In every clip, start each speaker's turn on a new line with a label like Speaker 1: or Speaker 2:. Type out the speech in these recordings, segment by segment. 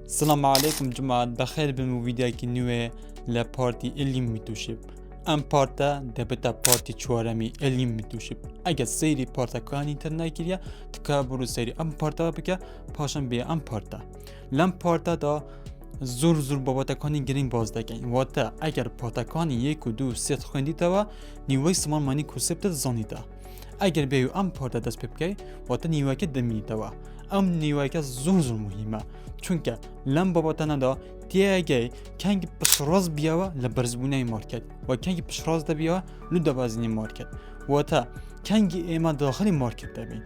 Speaker 1: السلام عليكم جماعة بەخێربێن و ویدیۆکی نوێ لە پارتی Elite Mentorship. ئەم پارتە دەبێتە پارتی چوارەمی Elite Mentorship. ئەگەر سەیری پارتەکانی تر نەکردە تکا بڕۆ سەیری ئەم پارتە بکە پاشان بێ ئەم پارتە. لەم پارتەدا زۆر بابەتەکانی گرنگ باز دەکەین. واتە ئەگەر پارتەکانی 1 و 2 3 خوێندیتەوە نیوەی سمانمانی کۆسپتە دەزانیتە. ئەگەر بێ و ئەم پارتە دەست پێ بکەی واتە نیوەکە دەمینیتەوە. ئەم نیوەکە زۆر مهمە. چونکە لەم بابەتانەدا تێگەی کەنگی پشڕاز بیاوە لە بەرزبوونەی مارکت و کەنگی پشڕاز دەبیەوە لە دەبازینی مارکت. واتە کەنگی ئێمە داخلی مارکت دەبین.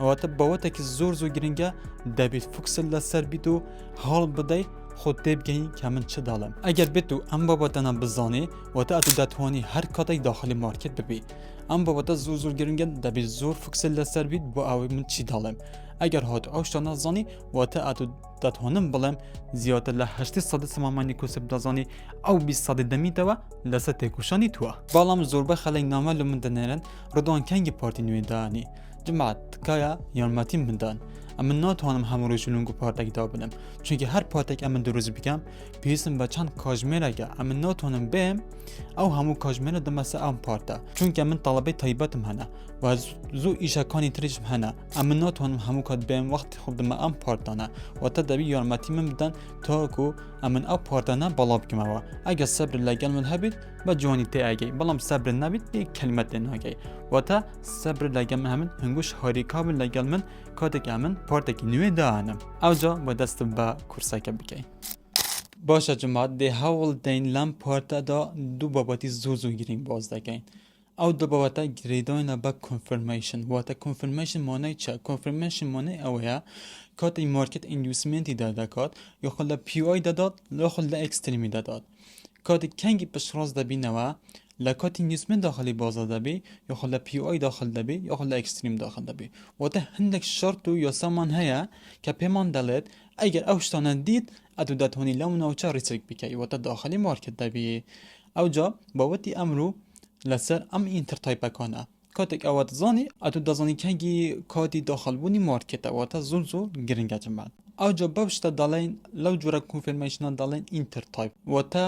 Speaker 1: واتە بابەتێکی زۆر گرنگە دەبێت فوکسل لەسەر بیت و هەڵ بدەی خۆت تێبگەین کە من چ داڵم. ئەگەر بێت و ئەم بابەتانە بزانێ واتە ئەتو دەتوانی هەر کاتێک داخلی مارکت ببی. ئەم بابەتە زۆر گرنگە دەبێت زۆر فوکسل لەسەر بیت بۆ ئەوەی من چی داڵم. ئەگەر هات ئەو شتە نەزانی واتە ئەتو دەتوانم بڵێم زیاتر لە 80% سمانمانی کۆسپ دەزانی ئەو 20% دەمیتەوە لەسەر تێکوشانی تووە. بەڵام زۆربەی خەڵک نامە لە من دەنێرن ڕدوان کەنگی پارتی نوێدانی. جماعەت تکایە یارمەتیم بدەن. ئەمە ناتوانم هەموو ڕۆژ لونگ و پارتێکدا بنم. چونکە هەر پارتێک ئەمە دروست بکەم پێویستم بە چەند کاژمێرەکە ئەمە ناتوانم بێم ئەو هەموو کاژمێرە دەمەسە ئەم پارتە. چونکە من تەڵەبەی تایبەتم هەنە و زوو ئیشەکانی تریشم هەنە. ئەمە ناتوانم هەموو کات بێم وەختی خۆ دەمە ئەم پارتانە. واتە دەبی یارمەتی من بدەن تاکو ئەمن ئەو پارتانە بەڵا بکەمەوە. ئەگەر سەبر لەگەڵ من هەبێت بە جوانی تێئەگەی بەڵام سەبر نەبێت بێ کەلمە تێناگەی. واتە سەبر لەگەڵ من هەمن هەنگوش هاریکا بن لەگەڵ من کاتێک ئەمن پارتێکی نوێ دانم. ئەوجا بە دەستم بە کورسەکە بکەین. باشە جماعەت دێ هەوڵ دەین لەم پارتەدا دوو بابەتی زۆر گرنگ باز دەکەین. ئەو دوو بابەتە گرێداینە بە کۆنفرمیشن. واتە کۆنفرمیشن مانای چە؟ کۆنفرمیشن مانای ئەوەیە کاتی مارکت ئیندوسمنتی دەدات یاخۆ لە PI دەدات یاخۆ لە ئەکستریمی دەدات. کاتی کەنگی پشڕاز دەبینەوە لە کاتی نیوسمنت داخلی بازار دەبی یاخۆ لە PI داخل دەبی یاخۆ لە ئەکستریم داخل دەبی. واتە هەندێک شەرت و یاسامان هەیە کە پێمان دەڵێت ئەگەر ئەو شتانە دیت ئەتو دەتوانی لەو ناوچە ڕیسک بکەی واتە داخلی مارکت دەبی. ئەوجا بابەتی ئەمڕۆ لەسەر ئەم ئینترتایپەکانە. کاتێک ئەوە دەزانی ئەتو دەزانی کەنگی کاتی داخلبوونی مارکتە واتە زۆر گرنگە جماعەت. ئەوجا بەو شتە دەڵێن لەو جۆرە کۆنفرمیشنە دەڵێن ئینترتایپ واتە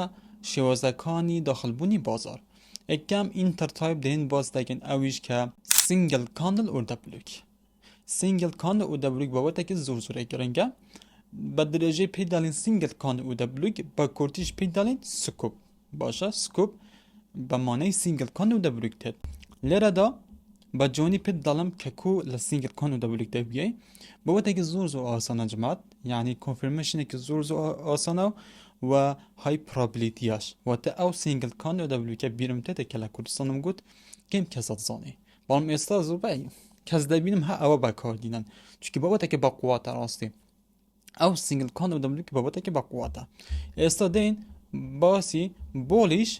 Speaker 1: شێوازەکانی داخلبوونی بازار. یەکەم ئینترتایپ دێن باز دەکەن ئەویش کە سینگل کاندل ئۆردە بلوک. سینگل کاندل ئۆردە بلوک بابەتێکی زۆر گرنگە. بە درێژەی پێی دەڵێن سینگل کاندل ئۆردە بلوک بە کورتیش پێی دەڵێن سکوب. باشە سکوب بە مانای سینگل کاندل ئۆردە بلوک تێت. لێرەدا بە جوانی پێت دەڵم کە کو لە سینگل کاندل ئۆردە بلوک دەبیەی بابەتێکی زۆر ئاسانە جماعەت. یعنی کۆنفرمیشنێکی زۆر ئاسانە و های پرابلیتیاش. واتە ئەو سینگل کاندل ئۆردە بلوکە بیرم تێتە کە لە کوردستانم گوت کەم کەس دەزانی. بەڵام ئێستا زۆربەی کەس دەبینم هە ئەوە بەکاردێنن چونکە بابەتێکی بەقوواتە ڕاستی. ئەو سینگل کاندل ئۆردە بلوک بابەتێکی بەقوواتە. ئێستا دێن باسی بۆلیش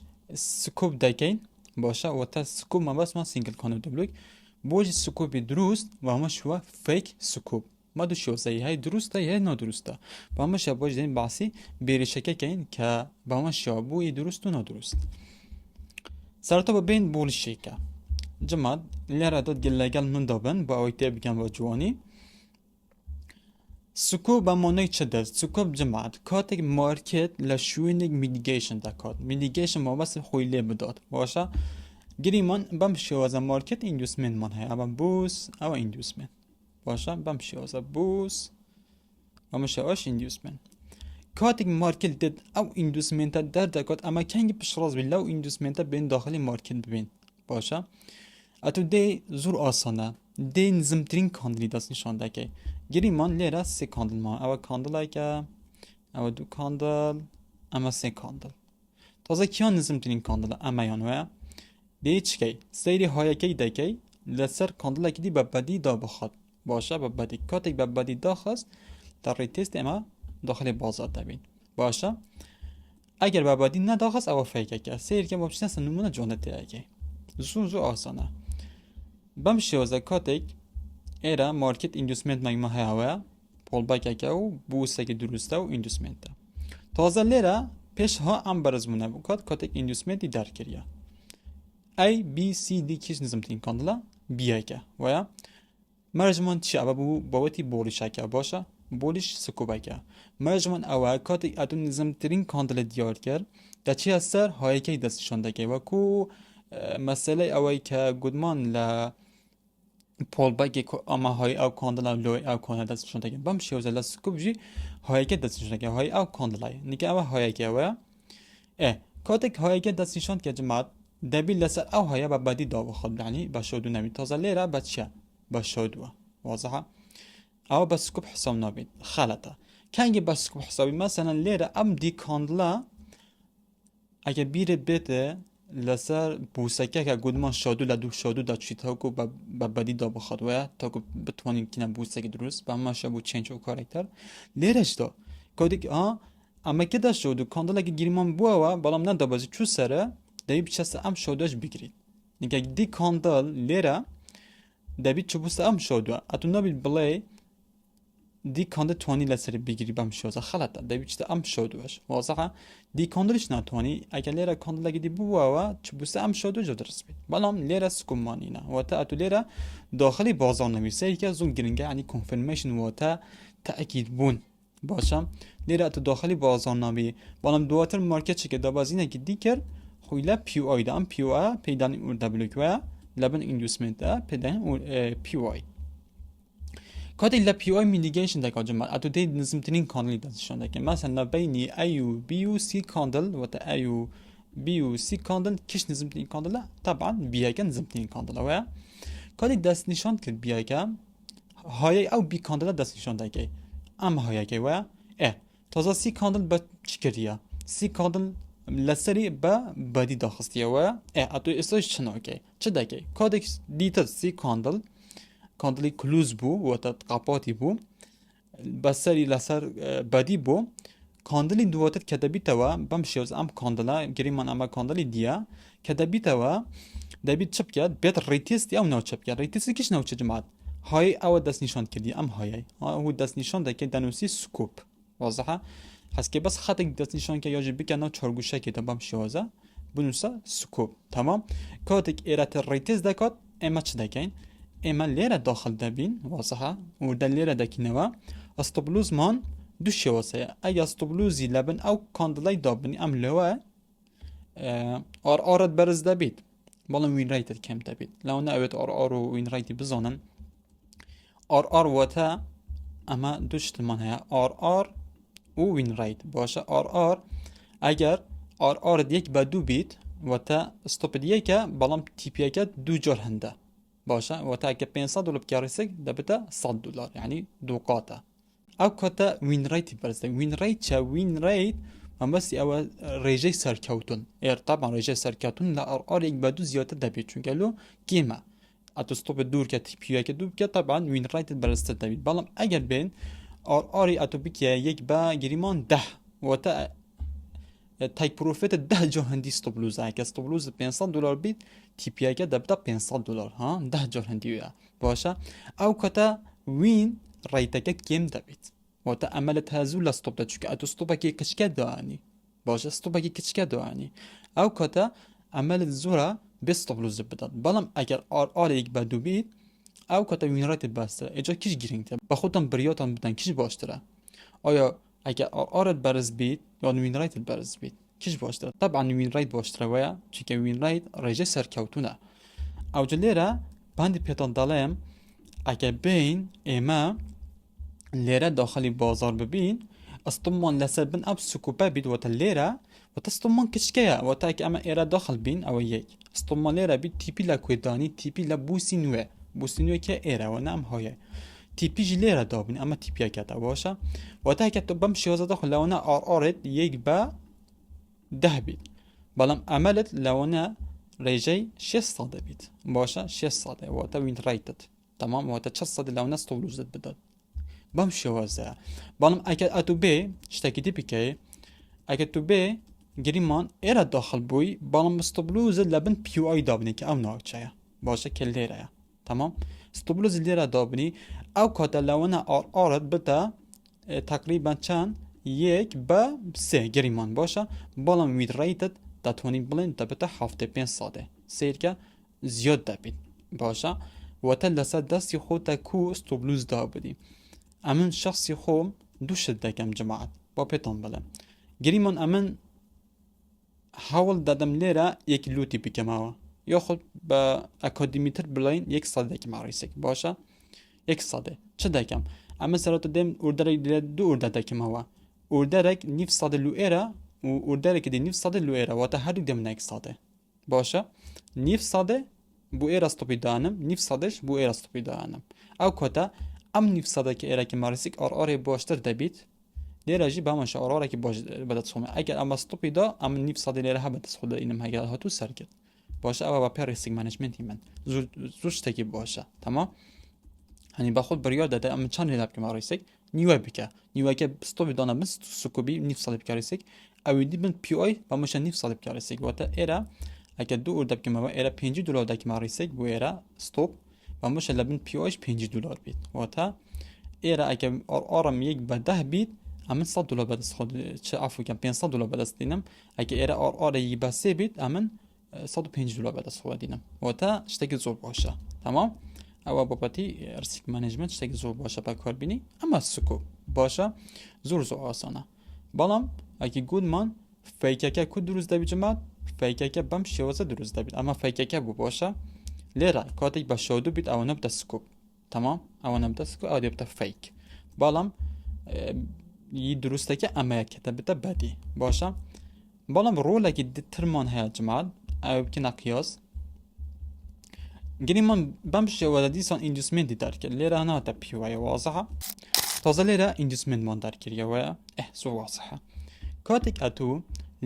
Speaker 1: سکوب دەکەین. باشە واتە سکوب مەبەسمە سینگل کاندل ئۆردە بلوک بۆژی سکوبی دروست و ئەمە شووە فیک سکوب. ما دو شێوەزەی هەیە دروستە یە نادروستە. بەمە شێوە بۆش دێن باسی بێریشەکەکەین کە بەمە شێوە بووی دروست و نادروست. سەرەتا بەبێن بۆلیشێکە. جماعەت لێرەدا لەگەڵ من دەبن بە ئەوەی تێبگەن بە جوانی. سکوب بە مانای چ دەست؟ سکوب جماعەت کاتێک مارکت لە شوێنێک میدیگەیشن دەکات. میدیگەیشن مابەستی خۆی لێ بدات. باشە گریمان بەم شێوەزە مارکت ئیندوسمنتمان هەیە. ئەمە بوس ئەوە ئیندوسمنت. باشە بەم شێوەزە بوس ئەمە شێوەش ئیندوسمنت. کاتێک مارکت دێت ئەو ئیندوسمنتە دەردەکات ئەمە کەنگی پشڕاز بین لەو ئیندوسمنتە بین داخلی مارکت ببین. باشە ئەتو دێ زۆر ئاسانە دێ نزمترین کاندلی دەست نیشان دەکەی. گریمان لێرە سێ کاندلمان ئەوە کاندڵێکە ئەوە دوو کاندل ئەمە سێ کاندل. تازە کیان نزمترین کاندلە ئەمەیان وایە دێ چکەی سەیری هایەکەی دەکەی لەسەر کاندڵێکی دی بە بەدی دابخات. باشە بە بەدی کاتێک بە بەدی داخست دەڕێ تێست ئێمە داخلی بازار دەبین. باشە ئەگەر بە بەدی نەداخست ئەوە فەیکەکە سیرکە بۆ بچنە نمونە جۆنە تێیەکەی. زۆر ئاسانە. بەم شێوەزە کاتێک ئێرە مارکت ئیندوسمنت مەگمە هەیەوە پۆڵبەکەکە و بووسێکی دروستە و ئیندوسمنتە. تازە لێرە پێشها ئەم بەرزبوونە بوو کاتێک ئیندوسمنتی دەرکردە. A B C D کیش نزمترین کاندڵە بیەکە وایە مەرجمان چی ئەوە بوو بابەتی بۆڵیشەکە. باشە بۆلیش سکوبەکە مەژمن ئەوە کاتێک ئەتون نزمترین کاندلە دیار کرد دەچیە سەر هایەکەی دەستنیشان دەکەی وەکو مەسەلەی ئەوەی کە گوتمان لە پۆڵبەگێک ئەمە های ئەو کاندڵە لۆی ئەو کۆنە دەستنیشان دەکەن بەم شێوەزە لە سکوبژی هایەکە دەستنیشان دەکەن های ئەو کاندڵای نیکە ئەوە هایەکەوە کاتێک هایەکە دەستنیشان کە جماعت دەبی لەسەر ئەو هەیە بە بەدی داوەخەڵ یعنی بە شەودو نەبی تازە لێرە بە چیە بە شەودووە وازەها ئەوە بە سکوب حساب نابێت خەڵەتە کەنگی بە سکوب حسابی مەسەلەن لێرە ئەم دی کاندڵە ئەگە بیرت بێتە لەسەر بوسەکە کە گوتمان شەودو لە دوو شەودو دەچیت هەوکو بە بەدی دابخەوەیە تاکو بتوانین کینە بوسێکی دروست بە ماشە بوو چێنج و کارێکتر لێرەشدا کۆدێک ئەمە کێدا شەودو کاندڵێکی گیرمان بووەوە بەڵام نەدەبەزی چوو سەرە دەبی بچەسە ئەم شەودەش بگریت نیکە دی کاندڵ لێرە دەبیت چ بووسە ئەم شەودووە ئەتون نەبیت بڵێ دی کاندە توانی لەسەر بگیری بەم شێوەزە خەڵەتە دەبیت چتە ئەم شەودوەش وازەها دی کاندڵش ناتوانی ئەگە لێرە کاندڵێکی دی بووەوە چ بووسە ئەم شەودو جە دەست بێت بەڵام لێرە سکومانینە واتە ئەتو لێرە داخلی بازارنەویسەیەکە زۆر گرنگە ینی کۆنفرمیشن واتە تەئەکید بوون باشە لێرە ئەتو داخلی بازارنامەی بەڵام دواتر مارکێتێکە دابازینێکی دی کرد خوی لە پیوآیدا ئەم پیوآ پەیدانی ئوردەبلوکوە لەبن ئیندوسمنتە پێدەن پیوآی کاتێک لە پیوآی میلیگەیشن دەکات جماعت ئەتو دەی نزمترین کاندڵی دەستنیشان دەکەن مەسەلەن بەینی ئەی و بی و سی کاندڵ واتە ئەی و بی و سی کاندڵ کش نزمترین کاندڵە طبعا بیەکە نزمترین کاندڵەوەیە کاتێک دەستنیشان کرد بیەکە هایەی ئەو بی کاندڵە دەستنیشان دەکەی ئەم هایەکەی وە تازە سی کاندڵ بە چ کردیە سی کاندڵ لەسەری بە بەدی داخستیەوە ئەتو ئێستاش چ ناکەی چ دەکەی کاتێک دیتر سی کاندڵی کلوز بوو واتە قاپاتی بوو بەسەری لەسەر بەدی بوو کاندڵی دواتر کە دەبیتەوە بەم شێوز ئەم کاندڵە گریمان ئەمە کاندڵی دیە کە دەبیتەوە دەبیت چ بکات بێت ڕیتیستی ئەو ناوچە بکات ڕیتیستی کش ناوچە جماعت های ئەوە دەستنیشان کردی ئەم هایەی ئەو دەستنیشان دەکەی دەنووسی سکوب وازەها هەسکێ بەس خەتێک دەستنیشان کە یاژی بکە ناو چۆرگوشەکێتە بەم شێوەزە بنووسە سکوب تەمام کاتێک ئێرەتە ڕیتیس دەکات ئێمە چ دەکەین ئێمە لێرە داخل دەبین وازەها وردە لێرە دەکەینەوە ئەستۆبلوزمان دوو شێوەسەیە ئەگە ئەستۆبلوزی لەبن ئەو کاندڵای دابنی ئەم لەوە ئارت بەرز دەبیت بەڵام وینڕیتت کەم دەبیت لەوانە ئەوێت ئار و وینڕیتی بزانن ئار واتە ئەمە دوو شتمان هەیە ئار و وینڕیت باشە ئار ئەگەر ئارت یەک بە دوو بیت واتە ستۆپت یەکە بەڵام تیپیەکە دوو جۆر هەندە باشە واتە $500 بکارێسێک دەبێتە $100 یعنی دوو قاتە ئەو کاتە وینڕیتی بەرزدە وینڕیت چە وینڕیت مەبەستی ئەوە ڕێژەی سەرکەوتن ئێرتابان ڕێژەی سەرکەوتن لە ئارێک بە دوو زیاتر دەبێت چونکەلو گێمە ئەتو ستۆپت دوور کە تیپیەکە دوو بکە تابان وینڕیتت بەرزتر دەبێت بەڵام ئەگەر بێن ئاری ئەتو بکە یەک بە گریمان 10 واتە تایک پرۆفێتە 10 جۆر هەندی ستۆبلوزە کە ستۆبلوز $500 بیت تیپیەکە دەبتە $500 ها 10 جۆر هەندیوە باشە ئەو کاتە وین ڕیتەکە کێم دەبێت واتە ئەمە لە تازوو لە ستۆپ دەچووکە ئەتو ستۆپێکی کچکە دوانی باشە ستۆپێکی کچکە دوانی ئەو کاتە ئەمە لە زۆرە بێ ستۆبلوز بدات بەڵام ئەگەر ئارێک بە دوو بیت ئەو کاتە وینڕیتت باشترە ئێجا کیش گرنگتە بە خۆتان بریاتان بدەن کیش باشترە ئایا ئەگەر ئارت بەرز بیت یان وینڕیتت بەرز بیت کیش باشترە طبعا وینڕیت باشترەوەیە چونکە وینڕیت ڕێژەی سەرکەوتونە ئەوجا لێرە باندی پێتان دەڵێم ئەگەر بین ئێمە لێرە داخلی بازار ببین ئەستۆمان لەسەر بن ئەم سکوپە بیت واتە لێرە واتە ئەستۆمان کچکەیە واتە ئەمە ئێرە داخل بین ئەوە یەک ئەستۆمان لێرە بیت تیپی لە کوێدانی تیپی لە بوسی نوێ بوسی نوێکە ئێرەوە نام هایە تیپیش لێرە دابین ئەمە تیپیەکەتە باشە واتە کە تۆ بەم شێوەزە داخل لەوانە ئارت یەک بە 10 بیت بەڵام ئەمەلت لەوانە ڕێژەی 600 دەبیت باشە 600 واتە وینڕیتت تەمام واتە 400 لەوانە ستۆبلوزت بدات بەم شێوەزە بەڵام ئەگەر ئەتو بێ شتێکی دی بکەی ئەگەر تو بێ گریمان ئێرە داخل بووی بەڵام ستۆبلوزت لەبن پیوآی دابنی کە ئەو ناوچەیە باشە کە لێرەیە تمام ستۆبلوز لێرە دابنی ئەو کاتە لەوانە ئارت بتە تقریبا چەند یەک بە 3 گریمان باشە بەڵام وینڕیتت دەتوانین بڵێن دەبێتە 500 سیرکە زیاد دەبیت باشە واتە لەسەر دەستی خۆتە کو ستۆبلوز دابنی ئەمن شخصی خۆم دووشت دەکەم جەماعەت بۆ پێتان بڵێم گریمان ئەمن هەوڵ دەدەم لێرە یەک لوتی بکەمەوە یاخود بە ئەکادمیتر بڵین 100 دەکەم ڕیسێک باشە 100 چ دەکەم ئەمە سەرەتا دێم ئوردەرێک لێ دوو ئوردە دەکەمەوە ئوردەرێک 900 لو ئێرە و ئوردەرێکی دی 900 لو ئێرە واتە هەردوو دێم 100 باشە 900 بۆ ئێرە ستۆپی دانم 900ش بۆ ئێرە ستۆپی دانم ئەو کۆتە ئەم 900 کە ئێرەکی ماریسیک ئۆڕۆڕێ باشتر دەبیت لێرەژی بامەشە ئۆڕۆڕێکی باش بەدەستخۆمە ئەگەر ئەمە ستۆپی دا ئەم 900 لێرە هە بەدەستخۆ دەینم هەگەر هاتوو سەرکرد باشە ئەوە بە پێ ڕیسک مانجمنتی من زۆر شتێکی باشە تەمام هەنی بەخۆت بڕیار دەدە ئەم چەند لێرە بکەم ڕیسک نیوە بکە نیوەکە ستۆپی دانا من سکۆبی 900 بکە ڕیسک ئەوی دی من PI بامەشە 900 بکە ڕیسک واتە ئێرە ئەگەر دوو ئوردە بکەمەوە ئێرە $5 دەکەم ڕیسک بۆ ئێرە ستۆپ بامەشە لە بن PIش $5 بیت واتە ئێرە ئەگە ئۆڕم یەک بە 10 بیت ئەمن $100 بەدەست خۆ چ ئافوکەم $500 بەدەست دینم ئەگە ئێرە ئۆڕێکی بە 3 بیت ئەمن $150 بەدەست خۆ دینم واتە شتێکی زۆر باشە تەمام ئەوە بابەتی ریسک مانجمنت شتێکی زۆر باشە بەکاربهێنی ئەمە سکۆب باشە زۆر ئاسانە بەڵام ئەگە گوتمان فەیکەکە کو دروست دەبی جەماعەت فەیکەکە بەم شێوەزە دروست دەبێت ئەمە فەیکەکە بوو باشە لێرە کاتێک بە شەودو بیت ئەوە نەبتە سکۆب تەمام ئەوە نەبتە سکۆب ئەوە دەبتە فەیک بەڵام دروستەکە ئەمەیە کە دەبێتە بەدی باشە بەڵام ڕۆڵێکی ترمان هەیە جەماعەت ئەوە بکەنە قیاس گریمان بەم شێوەزە دیسان ئیندوسمنتی دەرکرد لێرە هەناتە پیوایە وازەحە تازە لێرە ئیندوسمنتمان دەرکردیەوەیە زۆر وازەحە کاتێک ئەتوو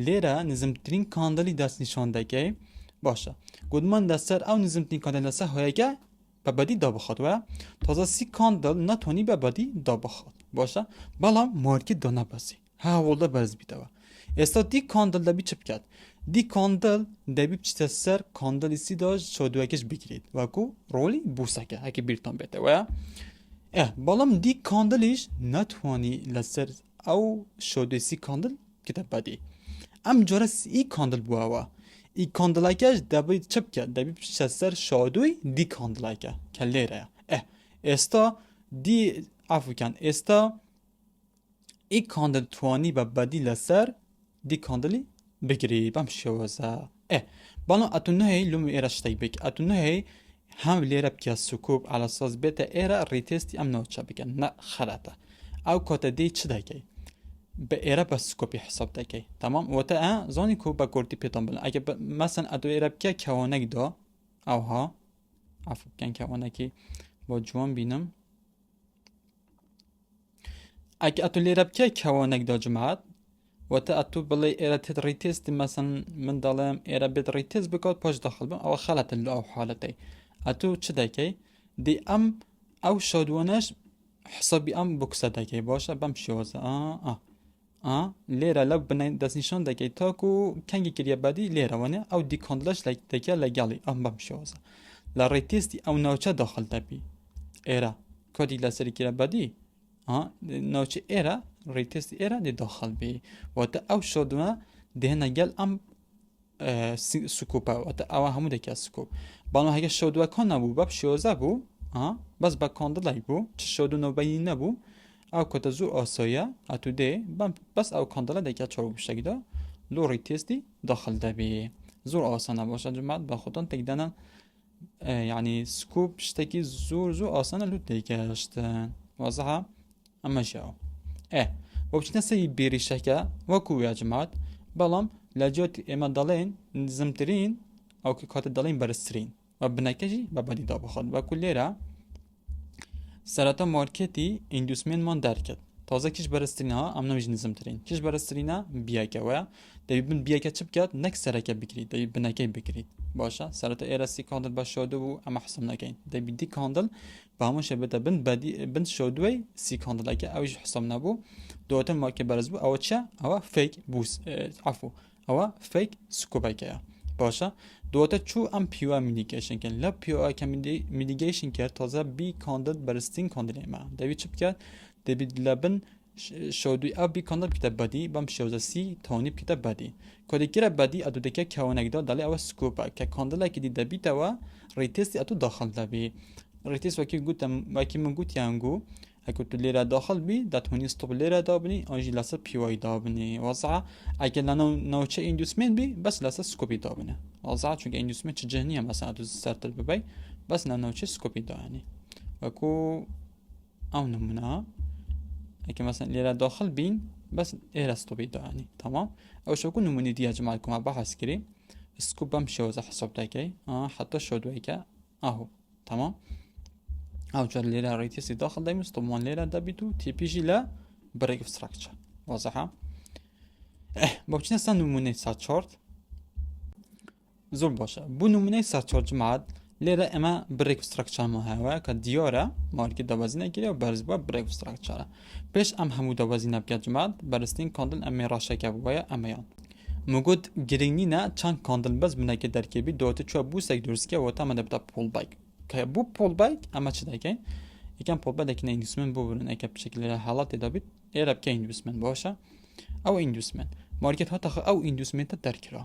Speaker 1: لێرە نزمترین کاندڵی دەستنیشان دەکەی باشە گوتمان دەسەر ئەو نزمترین کاندڵ لەسەر هۆیەکە بە بەدی دابخاتوە تازە 30 کاندڵ ناتوانانی بە بەدی دابخات باشە بەڵام مارکی دانەبەسی هەوڵدە بەرز بیتەوە ئێستا دی کاندڵ دەبی چ بکات دی کاندڵ دەبی بچیتە سەر کاندڵی سیداش شۆدوەکەش بگیرێت وەکو ڕۆلی بوسەکە هەکی بیرتان بێتەوە بەڵام دی کاندڵیش ناتوانی لەسەر ئەو شۆدوی 30 کاندڵ بکەتە بەدی ئەم جۆرە ئی کاندڵ بووەوە ئی کاندڵەکەش دەبێت چ بکات دەبی بچیتە سەر شۆدوی دی کاندڵەکە کە لێرەیە ئێستا دی ئافوکان ئێستا ئی کاندڵ توانی بە بەدی لەسەر دی کاندڵی بگیری بەم شێوەزە بەڵام ئەتو نهەیە لوم ئێرە شتێک بک ئەتو نهەیە هەم لێرە بکە سکوب ئالەساس بێتە ئێرە ڕیتێستی ئەم ناوچە بکەن نە خەرەتە ئەو کۆتە دی چ دەکەی بە ئێرە بە سکۆپی حساب دەکەی تەمام وەتە زۆنی کو بە کورتی پێتان بڵێن ئەگە مەسەن ئەتو ئێرە بکە کەوانێکدا ئەوها ئافو بکەن کەوانێکی بۆ جوان بینم ئەگە ئەتو لێرە بکە کەوانێکدا جەماعەت وەتە ئەتو بڵێ ئێرە تێت ڕیتێستی مەسەن من دەڵێم ئێرە بێت ڕیتێست بکات پاش دەخڵ بم ئەوە خەڵەتە لە ئەو حالەتەی ئەتو چ دەکەی دی ئەم ئەو شەودوانەش حسابی ئەم بکسە دەکەی باشە بەم شێوەزە لێرە لەو بنەی دەستنیشان دەکەی تاکو کەنگی کریە بەدی لێرەوەنێ ئەو دی کاندڵەش دەکە لەگەڵی ئەم بەم شێوەزە لە ڕیتێستی ئەو ناوچە دەخڵ دەبی ئێرە کۆدی لەسەری کرە بەدی ناوچە ئێرە ڕیتێستی ئێرە دی داخل بی واتە ئەو شۆدوە دێنە گەل ئەم سکوپە واتە ئەوە هەموو دەکە سکوپ بەڵام هەگە شۆدوەکان نەبوو بە شێوەزە بوو بەس بە کاندڵای بوو چ شۆدونەوەبەیی نەبوو ئەو کۆتە زۆر ئاساییە ئەتو دێ بەس ئەو کاندڵە دەکە چۆڕ شتێکدا لۆ ڕیتێستی داخل دەبی زۆر ئاسانە باشە جەماعەت بە خۆتان تێکدانە یعنی سکوپ شتێکی زۆر ئاسانە لوت دەیکەشتن وازەحە ئەمە ژیاوە بۆ بچینە سەری بێریشەکە وەکو ویا جەماعەت بەڵام لە جۆتی ئێمە دەڵێن نزمترین ئەو کاتە دەڵێن بەرزترین و بنەکەشی بە بەدی دابخات وەکو لێرە سەرەتا مارکێتی ئیندوسمنتمان دەرکرد تازە کیش بەرزترینەوە ئەم نەویش نزمترین کیش بەرزترینە بیەکەوەیە دەبی بن بیەکە چ بکات نەک سەرەکە بگریت دەبی بنەکەی بگریت باشە سەرەتا ئێرە 30 کاندڵ بە شۆدو بوو ئەمە حساب نەکەین دەبی دی کاندڵ بە هەمووشە بێتە بن شۆدوەی 30 کاندڵەکە ئەویش حساب نەبوو دواتر مارکێ بەرز بوو ئەوە چە ئەوە فیک بوس عفو ئەوە فیک سکوبەکەیە باشە دواتە چوو ئەم پیوە میدیگەیشن کرد لە پیوەکە میدیگەیشن کرد تازە بی کاندڵ بەرزترین کاندڵێمە دەبی چ بکات دەبی لە بن شۆدوی ئەو بی کاندڵ بکەتە بەدی بەم شێوەزە 30 تاوانی بکەتە بەدی کۆدێکیرە بەدی ئەدو دەکە کەوانێکدا دەڵێ ئەوە سکوپە کە کاندڵێکی دی دەبیتەوە ڕیتێستی ئەتو داخل دەبی ڕیتێست وەکی من گوتیان گوو هەکو تو لێرە داخل بی دەتوانی ستۆپ لێرە دابنی ئەوژی لەسەر پیوای دابنی وەزع ئەگەر لە ناوچە ئیندوسمنت بی بەس لەسەر سکۆپی دابنە وەزع چونکە ئیندوسمنت چ جەهنیە مەسەلا تو سەرتر ببەی بەس لە ناوچە سکۆپی داهێنی وەکو ئەو نمونە ئەکە مەسەن لێرە داخل بین بەس ئێرە ستۆپی داهێنی تەمام ئەو شەکو نمونی دیە جەماعەت کۆما بەحەس کردی سکوب بەم شێوەزە حساب دەکەی حتا شۆ دوایکە ئەهو تەمام ئەو جار لێرە ڕێتیسی داخل دەبین ستۆپمان لێرە دەبیت و تیپیژی لە برێک ستراکچەر وازەحە بۆ بچینە سەر نمونەی سەر چارت زۆر باشە بۆ نمونەی سەر چارت جەماعەت لێرە ئەمە برێک ستراکچەرمان هەیە کە دیارە مارکی دەوازینە گیرێ و بەرز بووە برێک ستراکچەرە پێش ئەم هەموو دەوازینە بکات جەماعەت بەرزترین کاندل ئەمێ ڕاشەکە بووە ئەمەیان مگوت گرنگ نینە چەند کاندل بەس بنەکە دەرکێبی دواتە چوە بووسێک دروستکە وەتە ئەمە دەبێتە پۆڵبایک کە بوو پۆڵبایک ئەمە چ دەکەین یەکەم پۆڵبە دەکەینە ئیندوسمنت بۆ بڕن ئەکە بشکل لە حاڵاتی دەبێت ئێرە بکە ئیندوسمنت باشە ئەو ئیندوسمنت مارکێت هاتەخە ئەو ئیندوسمنتە دەرکرا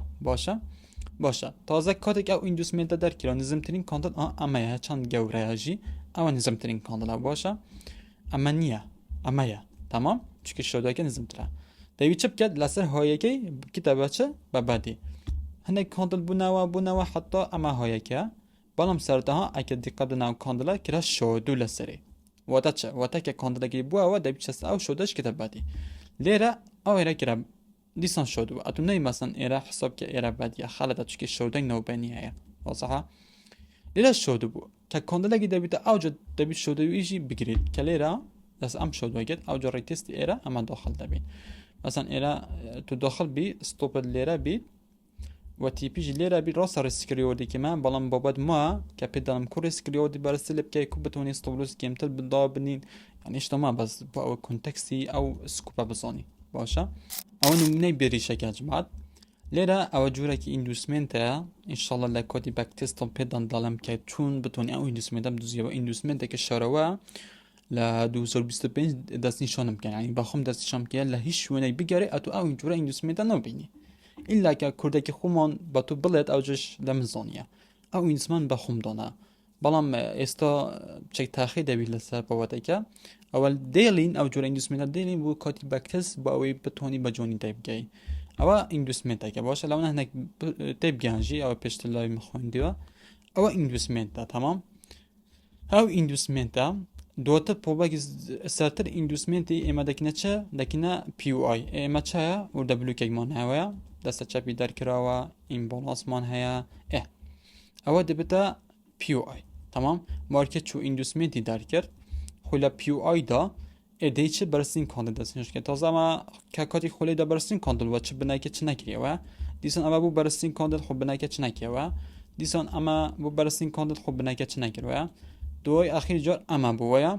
Speaker 1: باشە تازە کاتێک ئەو ئیندوسمنتە دەرکرا نزمترین کاندل ئەمەیە چەند گەورەیەژی ئەوە نزمترین کاندڵە باشە ئەمە نییە ئەمەیە تەمام چکە شەوداکە نزمترە دەوی چ بکات لەسەر هۆیەکەی بکیتە بەچە بەبەدی هەندێک کاندل بوونەوە حتا ئەمە هۆیەکە بەڵام سەرتاها ئەکە دیقەت بناو کاندڵە کرا شۆدوو لەسەری واتە چ واتەکە کاندڵەکەی بووەوە دەبی چەستە ئەو شۆدەش کتە بەدی لێرە ئەو ئێرە کرا دیسان شۆدوو ئەتونەی مەسەن ئێرە حساب کە ئێرە بەدیە خەڵەتە چکە شۆدەی نەوبەنی هەیە وەزەها لێرە شۆدوو بوو کە کاندڵەکی دەبیتە ئەوجە دەبی شۆدەویژی بگریت کە لێرە دەس ئەم شۆدوەکەت ئەوجە ڕێتستی ئێرە ئەمە داخل دەبین مثلا ئێرە تو داخل بی ستۆپت لێرە بیت و تیپیژ لێرە بی ڕاستە ڕێسکریۆدێکیمە بەڵام بابەت ما کە پێداڵم کو ڕێسکریۆدی بەرزتر لێ بکەی کو بتوانێت ستۆبلوس کێمتر بدا بنین یعنی شتەما بەس بۆ ئەوە کۆنتەکسی ئەو سکوپە بزانی باشە ئەوە نمونەی بێریشەکە جەماعەت لێرە ئەوە جوورێکی ئیندوسمنتەیە ئینشاڵڵا لە کۆدی بەکتێستم پێدان دەڵێم کە چوون بتوانێت ئەو ئیندوسمنتە بدوزیەوە ئیندوسمنتێکە شەرەوە لە 2025 دەستنیشانم بکەن ینی بەخۆم دەستنیشان بکەن لە هیچ شوێنەی بگەڕێ ئەتو ئەو جوورە ئیندوسمنتە نەبینی ئیلا کە کوردێکی خۆمان بە تو بڵێت ئەوجش لە من زانیە ئەو ئیندوسمنت بە خۆم دانا بەڵام ئێستا چەک تاخی دەبیت لەسەر بابەتەکە ئەوە دێڵین ئەو جوورە ئیندوسمنتە دێڵین بۆ کاتی بەکتەس بۆ ئەوەی بتوانی بەجۆنی دەیبگەی ئەوە ئیندوسمنتەکە باشە لەونە هەنێک تێبگەنژی ئەوە پێشتر لای من خوێندیوە ئەوە ئیندوسمنتە تەمام ئەو ئیندوسمنتە دواتر پۆڵبەکی سەرتر ئیندوسمنتی ئێمە دەکەینە چە دەکەینە PUI ئێمە چایە وردە بلوکێکمان هەوەیە دەستە چەپی دەرکراوە ئیمبۆڵاسمان هەیە ئەوە دەبێتە PUI تەمام مارکێت چوو ئیندوسمنتی دەرکرد خۆی لە PUI دا ئێدەی چ بەرزترین کاندل دەستنیشکە تازەمە کە کاتی خۆلی دە بەرزترین کاندل وە چ بنایکە چ نەکرێەوە دیسان ئەمە بوو بەرزترین کاندل خۆ بنایکە چ نەکەوە دیسان ئەمە بوو بەرزترین کاندل خۆ بنایکە چ نەکردوە دوای ئاخیر جار ئەمە بووەیە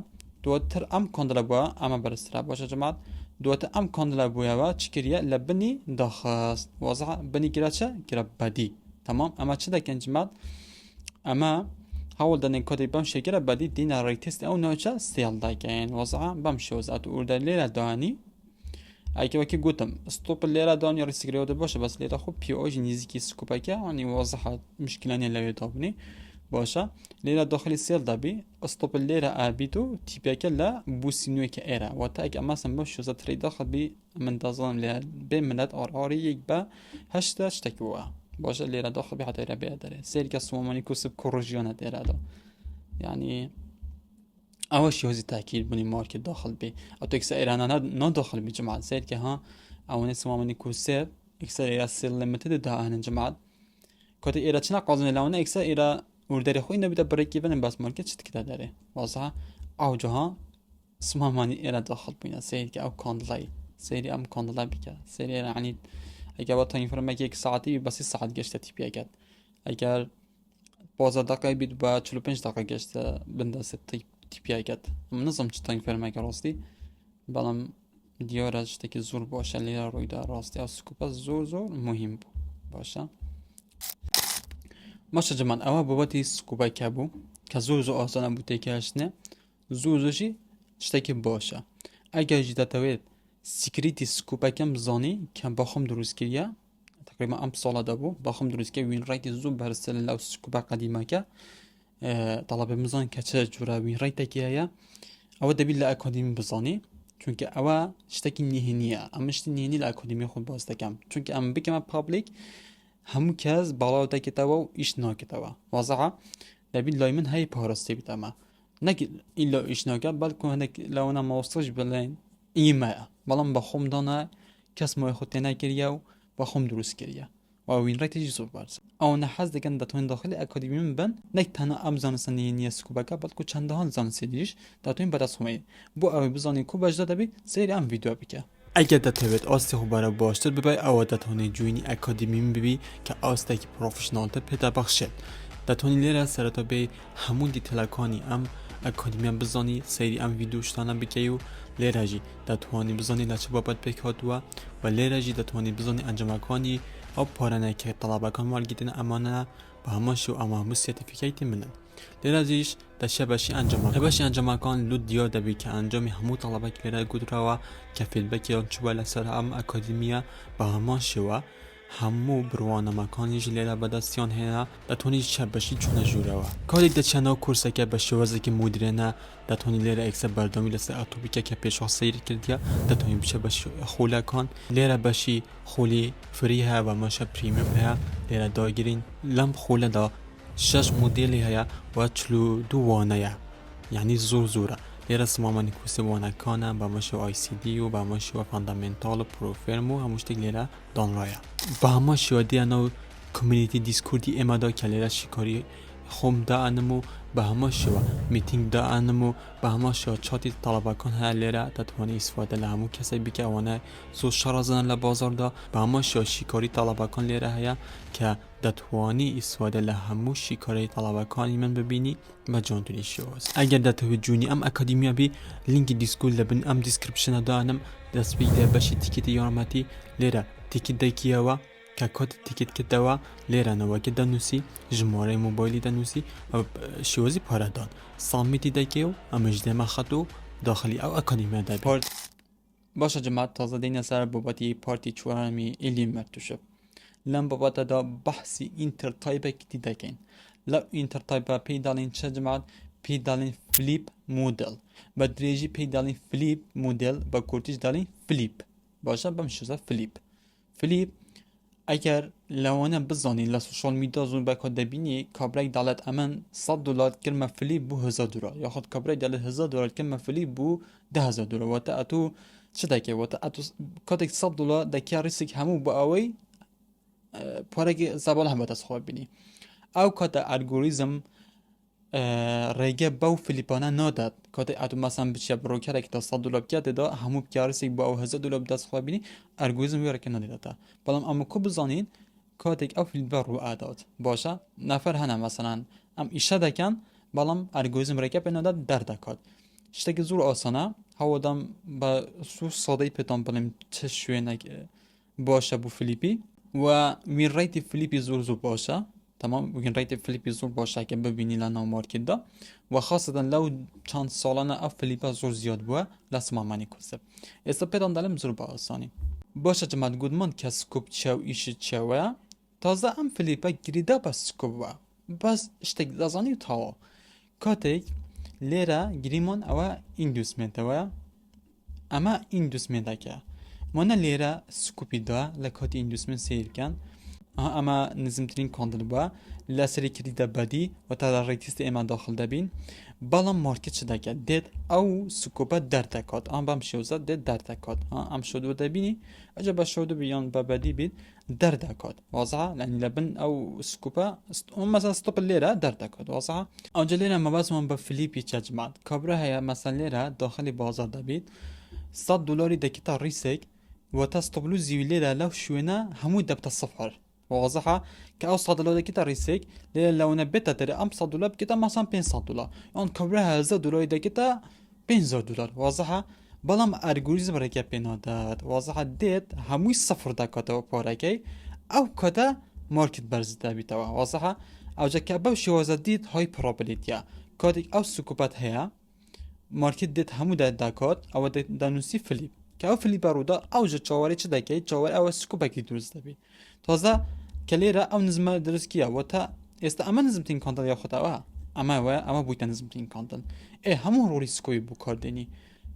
Speaker 1: دواتر ئەم کاندلە بووە ئەمە بەرزترە باشە جەماعەت دواتر ئەم کاندلە بوویەوە چ کردیە لە بنی داخست وازە بنی کرا چە کرا بەدی تەمام ئەمە چ دەکەن جەماعەت ئەمە هەوڵ دەنێن کۆدەی بەم شێگەرە بەدی دینە ڕێکتێست ئەو ناوچە سێڵ دەکەین وازە بەم شێوەزات و ئوردە لێرە دانی ئایکەوەکی گوتم ستۆپ لێرە دانی ڕێسکرێوە باشە بەس لێرە خۆ پیۆژی نزیکی سکوپەکە وانی وازە مشکلانیە لەوێ دابنی باشە لێرە داخلی سێڵ دەبی ئەستۆپ لێرە ئابیت و تیپەکە لە بوسینوێکە ئێرە واتە ئەگە ئەمەسم بە شوزە تری داخبی من دەزانم لێ بێ منەت ئاڕاری یەک بە هەشتا شتێکەوە باشە لێرە داخبی حتەیرە بێ دەرێ سێریکە سومانی کوسب کوڕژیانە دێرادا یعنی ئەوە شێوزی تاکید بوونی مارکێت داخل بێ ئەو تێکسە ئێرانە ناداخل بی جەماعەت سێرکە ها ئەوەنەی سومانی کوسب ئەکسەر ئێرە سێڵ لەمەتە داهانن جەماعەت کۆتە ئێرە چنە قازنێ لاونە ئەکسە ئێرە وردەری خۆی نەبیتە بڕێکی بنم باس مارکێت چت کدا دەرێ وازە ئەوجەها سمامانی ئێرە داخل بووینە سێریکە ئەو کاندڵایی سێری ئەم کاندڵا بکە سێری ئێرە عنی ئەگە بە تەنیفرمەکێک ساعتی بەسی ساعت گەشتە تیپیەکەت ئەگەر 15 دقیقەی بیت بە 45 دقیقە گەشتە بندەسێت تیپیەکەت من نزم چ تەنیفرمەکە ڕاستی بەڵام دیارە شتێکی زۆر باشە لێرە ڕوویدا ڕاستی ئەو سکوپە زۆر مهم بوو باشە ماشە جەماعەت ئەوە بابەتی سکوبەکە بوو کە زۆر ئاسانە بوو تێکەشتنە زۆرژی شتێکی باشە ئەگەر دەتەوێت سیکریتی سکوپەکەم بزانی کە بەخۆم دروستکردە تقریبا ئەم ساڵەدا بوو بەخۆم دروستکە وینڕایتی زوو بەرزتر لەو سکوپە قەدیمەکە تەڵەبێ بزان کە چه جوورە وینڕایتێکی هەیە ئەوە دەبێت لە ئەکادمی بزانی چونکە ئەوە شتێکی نهێنیە ئەمە شتی نهێنی لە ئەکادمی خۆ باز دەکەم چونکە ئەم بکەمە پابلیک هەموو کەس باڵاو دەکێتەوە و ئیش ناکێتەوە وازەها دەبێت لای من هەیە پاڕستی بیت ئەمە نەک ئیلا ئیش ناکە بەڵکو هەندێک لەوەنە ماوەستەش بڵێن ئیمەیە بەڵام بە خۆم دانا کەس مای خۆ تێناکردە و بە خۆم دروست کردە وین ڕێکتێکی زۆر باز ئەوە حەز دەکەن دەتوانین داخلی ئەکادمی من بن نەک تەنها ئەم زانستە نهێنیە سکوبەکە بەڵکو چەندەها زانستی دیش دەتوانین بەدەستخۆمەیە بۆ ئەوەی بزانین کو بەشدا دەبێت سەیری ئەم ڤیدیۆ بکە ئەگەر دەتەوێت ئاستی خۆبارە باشتر ببێت ئەوە دەتوانێت جوێنی ئەکادمی من ببی کە ئاستێکی پرۆفشناڵتر پێدا بەخشێت دەتوانین لێرە سەرەتا بێ هەموو دیتەلەکانی ئەم ئەکادمیان بزانی سەیری ئەم ڤیدیۆ شتانە بکەی و لێرەژی دەتوانی بزانی لە چ بابەت پێک هاتووە و لێرەژی دەتوانی بزانی ئەنجامەکانی ئەو پارانەیە کە تەڵابەکان وەرگرتن ئەمانە بە هەماشی و ئەمە هەموو سێرتیفیکەیتی منن لێرەژیش دەشە بەشی ئەنجامەکان لە بەشی ئەنجامەکان لوت دیار دەبێت کە ئەنجامی هەموو تەڵابێک لێرە گوتراوە کە فیدبەکیان چووە لەسەر ئەم ئەکادمیە بە هەماشیوە هەموو بڕوانەمەکانیش لێرە بەدەستیان هەیە دەتوانیت چە بەشی چوونە ژوورەوە کاتێک دەچێنەوە کورسەکە بە شێوەزێکی مودرێنە دەتوانیت لێرە ئەکسە بەردەمی لەسەر ئاتۆبیکە کە پێشوا سەیری کردیە دەتوانیت بچە بە خولەکان لێرە بەشی خولی فری هەیە و مەشە پریمیوم هەیە لێرە داگرین لەم خولەدا 6 مودێلی هەیە و 42 وانەیە یعنی زۆر زۆرە لێرە سمامانی کورسی وانەکانە بە مەشە ئایسیدی و بە مەشەوە فاندامنتال و پرۆفێرم و هەموو شتێک لێرە دانڕایە بە هەماشیوە دیانەوە کمیونیتی دیسکوردی ئێمەدا کە لێرە شیکاری خۆم دائەنم و بە هەماشیوە میتینگ دائەنم و بە هەماشیوە چاتی تەڵەبەکان هەیە لێرە دەتوانێت ئیسفادە لە هەموو کەسێک بکە ئەوانە زۆر شەڕازن لە بازاردا بە هەماشیوە شیکاری تەڵەبەکان لێرە هەیە کە دەتوانی ئیسفادە لە هەموو شیکاری تەڵەبەکانی من ببینی بە جوانترین شێوەز ئەگەر دەتەوێت جوونی ئەم ئەکادمیە بی لینکی دیسکورد لە بن ئەم دیسکریپشنە دانم دەست پێی بەشی تیکێتی یارمەتی لێرە تیکت دەیکیەوە کە کۆت تیکت کردەوە لێرانەوەکە دەنووسی ژمارەی مۆبایلی دەنووسی شێوەزی پارەدان سامیتی دەیکێ و ئەمەش دێمە خەت و داخلی ئەو ئەکادمیە دەبێت باشە جەماعەت تازە دێنە سەر بابەتی پارتی چوارەمی ئیلیت منتۆرشیپ لەم بابەتەدا بەحسی ئینتەرتایپێکی دەکەین لەو ئینتەرتایپە پێی دەڵێن چە جەماعەت پێی دەڵێن فلیپ مودێل بە درێژی پێی دەڵێن فلیپ مودێل بە کورتیش دەڵێن فلیپ باشە بەم شێوەزە فلیپ ئەگەر لەوانە بزانین لە سوشال میدیا زۆر بەکات دەبینی کابرایك دەڵێت ئەمن $100 کردمە فلیپ بوو $1000 یاخود کابرایك دەڵێت $1000 کردمە فلیپ بوو $10,000 واتە ئەتوو چ دەکەی واتە ئەتوو کاتێک $100 دەکیا ڕیسک هەموو بۆ ئەوەی پارێکی زەباڵ هەم بەدەستخوا بینی ئەو کاتە ئەلگۆریزم ڕێگە بەو فلیپانە نادات کاتێک ئەتوو مەسەن بچە بڕۆکەرێک تا $100 بکاتێدا هەموو پیارسێک بۆ ئەو $1000 بەدەستخوا بینی ئەلگۆریزم وێرەکە نادێتە بەڵام ئەمە کو بزانین کاتێک ئەو فلیپە ڕوو ئادات باشە نەفەر هەنە مەسەلەن ئەم ئیشە دەکەن بەڵام ئەلگۆریزم ڕێگە پێ نادات دەردەکات شتێکی زۆر ئاسانە هەوادام بە سوور سادەی پێتان بڵێم چ شوێنێک باشە بوو فلیپی و وینڕێیتی فلیپی زۆر باشە تمام وینڕێیتی فلیپی زۆر باشە کە ببینی لە ناو مارکێتدا و خاصەتەن لەو چەند ساڵانە ئەو فلیپە زۆر زیاد بووە لە سمامانی کورسە ئێستا پێتان دەڵێم زۆر بە ئاسانی باشە جەماعەت گوتمان کە سکۆب چە و ئیشی چەوەیە تازە ئەم فلیپە گریدا بە سکۆبوە بەس شتێک دەزانی تاوە کاتێک لێرە گریمان ئەوە ئیندوسمنتەوە ئەمە ئیندوسمنتەکە مانە لێرە سکوپیدا لە کاتی ئیندوسمنت سیرکەن ئەمە نزمترین کاندل بووە لە سەری کردیدە بەدی و تا ڕێکتیستی ئێمە داخل دەبین بەڵام مارکێت چ دەکات دێت ئەو سکۆپە دەردەکات ئەم بەم شێوزە دێت دەردەکات ئەم شەودوە دەبینی ئەجە بە شەودو بیان بە بەدی بیت دەردەکات وازە لەنی لە بن ئەو سکوپە مەسەن ستۆپ لێرە دەردەکات وازە ئەوجە لێرە مەبەسمان بە فلیپی چەجمات کابرا هەیە مەسەن لێرە داخلی بازار دەبیت $100 دەکیتە ڕیسێک وەتە ستۆپلو زیوی لێرە لەو شوێنە هەموو دەبتە سەفر واضحة كأو $100 كده ريسك لو نبتة ترى أم $100 كده مثلا $500 يعني كبرها $10 ده كده $500 واضحة بلام ألجوريزم ركيا بينادات واضحة ديت هموي صفر ده كده باركي أو كده ماركت برز ده بيتوا واضحة أو جا كأبو شوازة ديت هاي probability كده أو سكوبات هيا ماركت ديت همو ده دكات أو ده نوسي فيليب كأو فيليب رودا أو جا شواري شده كي شوار أو سكوبا كي درست ده تازه کلیره او نظم درست کیا و تا است اما نظم تین کانتال یا خدا ئەمە بوویتە نزمترین کاندل هەموو ڕۆڵی سکۆبی بەکاربهێنی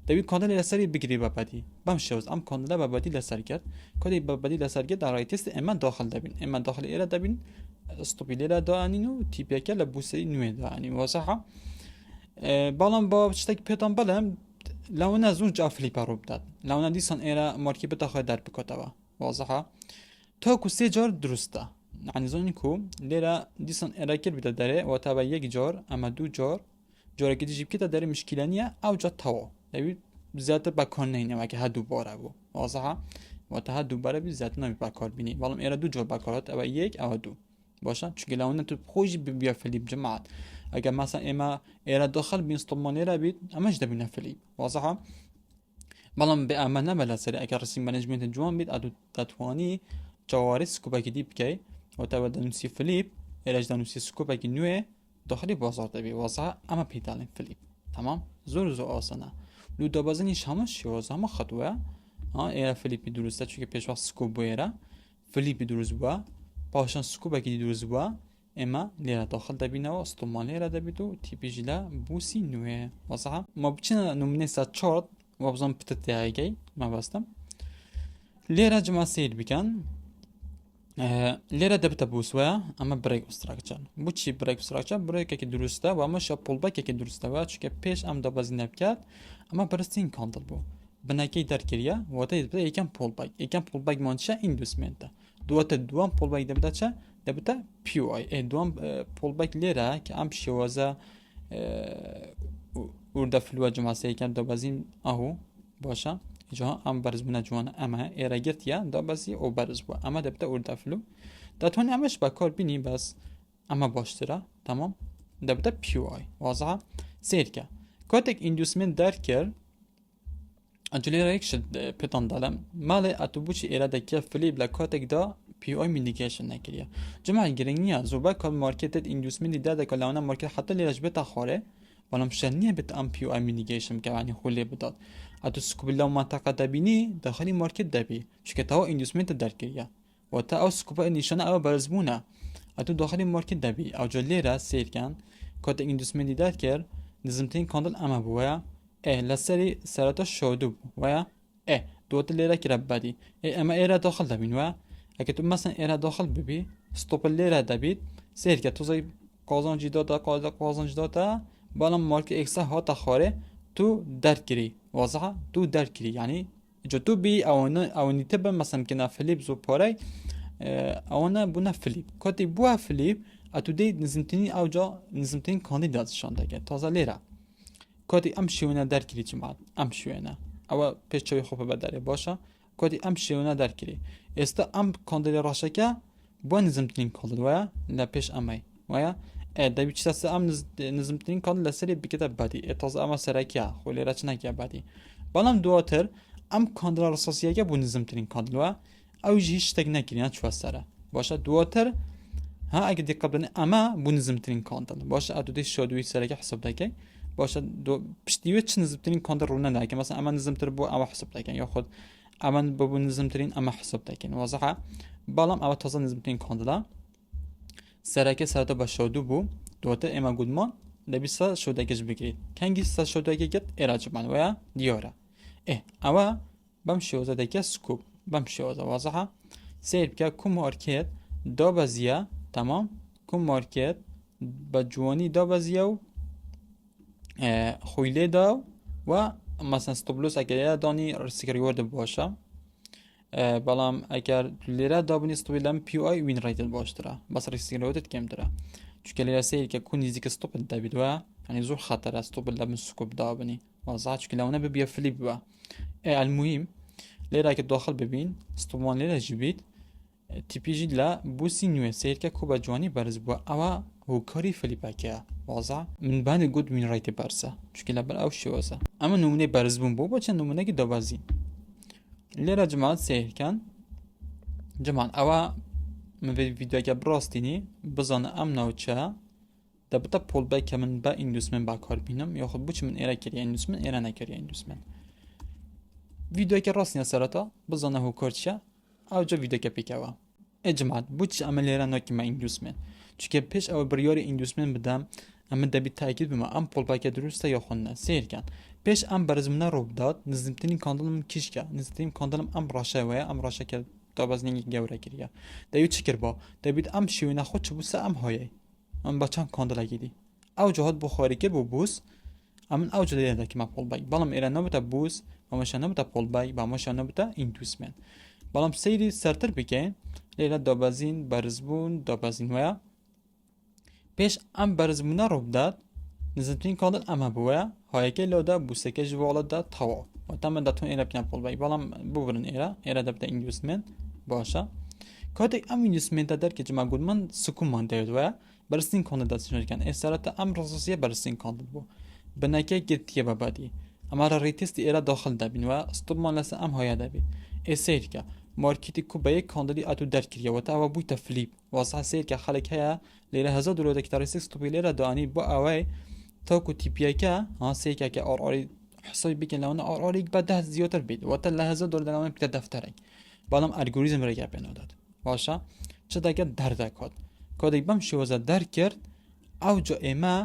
Speaker 1: دەبێت کاندل لەسەری بگری بابەتی بەم شێوەز ئەم کاندلە بابەتی لەسەر کرد کۆدی بابەتی لەسەر کرد داڕایتست ئێمە داخل دەبین ئێمە داخل ئێرە دەبین ستۆپی لێرە داوانین و تیپێکە لە بووسەی نوێ داوانین وەزەحە بەڵام بۆ شتێک پێتان بەڵێم لەوەنە زوو جا فلیپە ڕوو بدات لەوەنە دیسان ئێرە مارکی بتەخۆی دەربکۆتەوە وەزەحە تاکو سێ جار دروستە يعني زۆنیکو لێرە دیسان ئێرە کرد بتە دەرێ وەتابە یەک جار ئەمە دوو جار جۆرەکی دیژی بکەیتە دەرێ مشکیلە نییە ئەو جا تەواو دەبێت زیاتر بەکار نینەوەکە هەردوو بارە بوو وەزەحە واتە هەردوو بارە بی زیاتر ناوی بەکاربهێنی بەڵام ئێرە دوو جۆر بەکارات ئەوە یەک ئەوە دوو باشە چونکە لەوەنە تو خۆشی ببیە فلیپ جەماعەت ئەگەر مەسەڵەن ئێمە ئێرە داخل بین ستۆپمان لێرە بیت ئەمەش دەبینە فلیپ وەزەحە بەڵام بێ ئەمە نەبە لەسەر ئەگەر ڕسیک مەنێجمنتە جوان بیت دەتوانی چاوەڕێی سکۆبێکی دی بکەیت وەتابە دەنووسی فلیپ ئێرەش دەنووسی سکۆبێکی نوێ داخلی بازار دەبێت وەزەحە ئەمە پێداڵێن فلیپ تەمام زۆر ئاسانە لو دابەزنیش هەمەش شێوەز هەمە خەتووە ئێرە فلیپی دروستە چونکە پێشوا سکۆب بۆ ئێرە فلیپی دروست بووە پاشان سکۆبێکی دروست بووە ئێمە لێرە داخل دەبینەوە ستۆمان لێرە دەبێت و تیپیژی لە بووسی نوێ وەزەحە ما بچینە نمونەی سا چارت وە بزانم پتتیایگەی مەبەستم لێرە جەما سیر بکەن لێرە دەبتە بووسوە ئەمە برێک ئوستراکچەر بچی برێک ئوستراکچەر برێکێکی دروستە و ئەمەشە پۆڵبەکێکی دروستەوە چونکە پێش ئەم دەبەزینە بکات ئەمە بەرزترین کاندڵ بوو بنەکەی دەرکردە واتە دەبێت یەکەم پۆڵبەک یەکەم پۆڵبەکمانچە ئیندوسمنتە دواتە دوام پۆڵبەک دەبێتە چە دەبێتە POI دوام پۆڵبەک لێرە کە ئەم شێوەزە وردە فلووە جەماسەیەکەم دەبەزین ئەهوو باشە جا ئەم بەرزبوونە جوانە ئەمە ئێرە گرتیە دابەزی ئەو بەرز بووە ئەمە دەبێتە وردە فلو دەتوانێت ئەمەش بەکاربهێنی بەس ئەمە باشترە تەمام دەبێتە POI وازەحە سیرکە کاتێک ئیندوسمنت دەرکرد ئەجلێرە یەک شت پێتان دەڵێم ماڵێ ئەتوبوچی ئێرە دەکرێت فلیپ لە کاتێکدا POI میندیکیشن نەکردە جەماعەت گرنگ نییە زۆربەی کات مارکێتت ئیندوسمنتی دەکات لەوانە مارکێت حتا لێرەش بێتە خوارێ بەڵام شەر نییە بێت ئەم POI میندیکیشن بکەوانی خۆ لێ بدات ئەتو سکوب لەو مانتەقە دەبینی داخلی مارکێت دەبی چونکە تەواو ئیندوسمنتە دەرکردە واتە ئەو سکوبە نیشانە ئەوە بەرزبوونە ئەتو داخلی مارکێت دەبی ئەوجا لێرە سیرکەن کاتێک ئیندوسمنتی دەرکرد نزمترین کاندل ئەمە بووە لەسەری سەرەتا شۆدوو وایە دواتە لێرە کرە بەدی ئەمە ئێرە داخل دەبین وە ئەگە تو مەسەن ئێرە داخل ببی ستۆپە لێرە دەبیت سیرکە تۆزەی قازانجی داتا قازانج داتا بەڵام مارکێت ئێکسا هاتە خوارێ تو دەرکری وەزەحە تو دەرکری یعنی جا تو بی ئەوەنیتە بە مەسەن کەنا فلیپ زۆر پارەی ئەوەنە بوونە فلیپ کاتی بووە فلیپ ئەتو دەی نزمترین ئەوجا نزمترین کاندیداتشان دەکێت تازە لێرە کاتی ئەم شێوەنە دەرکری جەماعەت ئەم شوێنە ئەوە پێشچەوی خۆپە بەدەرێ باشە کاتی ئەم شێوەنە دەرکری ئێستا ئەم کاندلی ڕاشەکە بۆ نزمترین کاندل وایە لە پێش ئەمەی وایە دەبی چتەسە ئەم نزمترین کاندل لەسەری بکەتە بەدی تازە ئەمە سەرەکیە خۆ لێرە چ نەکە بەدی بەڵام دواتر ئەم کاندڵە ڕساسیەکە بوو نزمترین کاندلوە ئەویش هیچ شتێک نەکردیان چوە سەرە باشە دواتر ها ئەگە دیقەت بدەن ئەمە بوو نزمترین کاندل باشە ئەتودەی شۆدوی سەرەکە حساب دەکەی باشە پشتیوێت چ نزمترین کاندل ڕوو نەداکە مەسەڵەن ئەمە نزمتر بوو ئەوە حساب دەکەن یا خۆت ئەمە بۆ نزمترین ئەمە حساب دەکەن وەزەحە بەڵام ئەوە تازە نزمترین کاندڵە سەرەکە سەرەتا بە شۆدوو بوو دواتر ئێمە گوتمان دەبی سە شۆدەکەش بگریت کەنگی سە شۆدەکەکەت ئێرە جبان وایە دیۆرە ئەوە بەم شێوەزە دەکە سکوب بەم شێوەزە وەزەحە سیر بکە کو مارکێت دابەزیە تەمام کو مارکێت بە جوانی دابەزیە و خۆی لێدا و مەسەن ستۆبلۆس ئەگەر دانی ڕسیکەریوەردە باشە بەڵام ئەگەر لێرە دابنی ستۆبی لەم POI وین ڕێتت باشترە بەس ڕسیکەریوەردت کەمترە چونکە لێرە سیرکە کو نزیکە ستۆپت دەبیت وە ینی زۆر خەتەرە ستۆپت لە من سکوب دابنی وەزەحە چونکە لەوانە ببیە فلیپ بووە المهم لێرە کە داخل ببین ستۆپمان لێرە ژبیت تیپیژی لە بووسی نوێ سیرکە کو بە جوانی بەرز بووە ئەوە هۆکاری فلیپەکەیە وەزەحە من بانی گوت وین ڕێتی بەرزە چونکە لەبەر ئەو شێوەزە ئەمە نمونەی بەرز بوون بۆ بۆ چەند نمونەی دابەزین لێرە جەماعەت سیرکەن جەماعەت ئەوە من ڤیدیۆکە بڕاستینی بزانە ئەم ناوچە دەبێتە پۆڵبەک کە من بە ئیندوسمنت بەکاربهێنم یاخود بچ من ئێرە کردیا ئیندوسمنت ئێرە نەکردیا ئیندوسمنت ڤیدیۆکە ڕاستینە سەرەتا بزانە هۆکار چیە ئەوجا ڤیدیۆکە پێکەوە جەماعەت بچ ئەمە لێرە ناکیمە ئیندوسمنت چونکە پێش ئەوە بڕیاری ئیندوسمنت بدەم ئەمە دەبێت تاکید بمە ئەم پۆڵباکە دروستە یا خوۆنە سیرکەن پێش ئەم بەرزبوونە ڕوو بدات نزمترین کاندڵم کیشکە نزمترین کاندڵم ئەم ڕاشەوەیە ئەم ڕاشەکە دابەزنێکی گەورە کردە دەبێت چ کرد بۆ دەبێت ئەم شوێنە خۆ چ بووسە ئەم هۆیەی ئەم بە چەند کاندڵێکی دی ئەو جەهات بۆ خۆری کرد بۆ بووس ئەمن ئەو جلێ دەکەمە پۆڵبای بەڵام ئێرە نەبتە بووس بەمەشە نەبتە پۆڵبای بەمەشە نەبتە ئیندوسمنت بەڵام سەیری سەرتر بکەین لێرە دابەزین بەرزبوون دابەزین وایە پێش ئەم بەرزبوونە ڕوو بدات نزمترین کاندڵ ئەمە بووە هۆیەکەی لەودا بووسەکەش وڵەتدا تەواو وەتەمە دەتوان ئێرە بکەن پۆڵبای بەڵام ببرن ئێرە دەبتە ئیندوسمنت باشە کاتێک ئەم ئیندوسمنتە دەرکە جما گوتمان سکومان دەوێت وایە بەرزترین کاندڵ دەستنیشانەکەن ئێستارەتە ئەم ڕۆسیە بەرزترین کاندڵ بوو بنەکەی گرتیە بەبادی ئەمە ڕێتستی ئێرە داخل دەبینەوە ستوبمان لەسەر ئەم هۆیە دەبێت سیرکە مارکتی کوبەیە کاندڵی ئەتو دەرکردیەوە تا ئەوە بوویتە فلیپ واسا سیرکە خەڵک هەیە لێرە 1946 ستوپی لێرە دانی بۆ ئەوەی تاکو تیپیەکە هاسێکێکە ئاڕۆری حسابی بکەن لەوانە ئاڕۆریک بە 10 زیاتر بێت واتە لە 1000 دلار لەوانە بکە دەفتەرێک بەڵام ئەلگۆریزم ڕێگا پێنەدات باشە چ دەکات دەردەکات کاتێک بەم شێوەزە دەرکرد ئەوجا ئێمە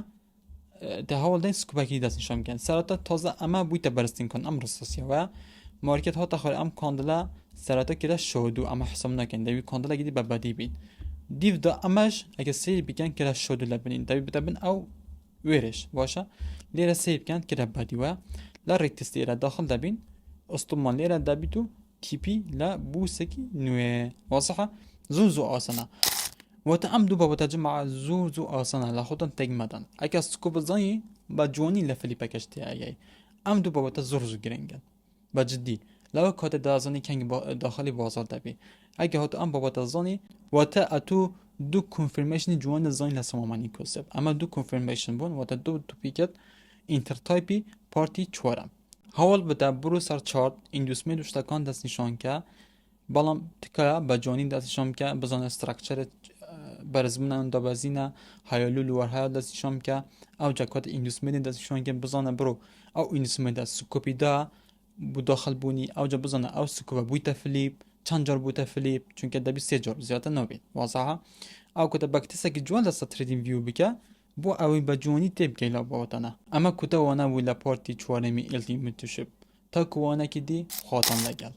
Speaker 1: دە هەوڵدەین سکوبەکی دەستنیشان بکەن سەرەتا تازە ئەمە بوویتە بەرزترین کاندڵ ئەم ڕۆسیەوە مارکت هاتە خۆر ئەم کاندڵە سەرەتا کرا شۆد و ئەمە حساب نەکەین دەبێت کاندڵێکی دی بەبەدی بین دیڤدا ئەمەش ئەگە سیر بکەن کرا شۆد لە بنین دەبێت بدەبن ئەو وێرش باشە لێرە سیر بکەن کرا بەدیوە لە ڕێکتستی ئێرە داخل دەبین ئۆستومان لێرە دەبیت و تیپی لە بووسێکی نوێ واسەحە زوو ئاسانە واتە ئەم دوو بابەتە جمع زوو ئاسانە لە خۆتان تێک مەدەن ئەگە سکۆب بزانی بە جوانی لە فلیپەکەش تایایی ئەم دوو بابەتە زۆر گرنگن بە جدی لەوە کاتە دازانی کەنگی داخلی بازار دەبێ ئەگە هاتو ئەم بابەتە زانی واتە ئەتو دوو کۆنفرمیشنی جوان زانی لە سەمامانی کۆسب ئەمە دوو کۆنفرمیشن بوون واتە دوو توپیکت ئینتەرتایپی پارتی چوارەم هەوڵ بدە بڕۆ سەر چارت ئیندوسمنت و شتەکان دەستنیشانکە بەڵام تکایە بە جوانی دەستنیشان بکە بزانە ستراکچەرت بەرزبوونە دابەزینە هایەلول و وەرهایە دەستنیشان بکە ئەوجا کاتە ئیندوسمنت دەستنیشانکە بزانە بڕۆ ئەو ئیندوسمنتە سکۆپیدا بۆ داخل بوونی ئەوجا بزانە ئەو سکۆبە بوویتە فلیپ چەند جار بووتە فلیپ چونکە دەبێت 3 جار زیاتر نەبێت وازەها ئەو کاتە بەکتسێکی جوان لەسەر تریدینگ ڤیو بکە بۆ ئەوەی بە جوانی تێ بکەی لەو بابەتانە ئەمە کوتەوانە بوو لە پارتی چوارەمی ئیلیت منتۆرشیپ تا کوانێکی دی خواتان لەگەڵ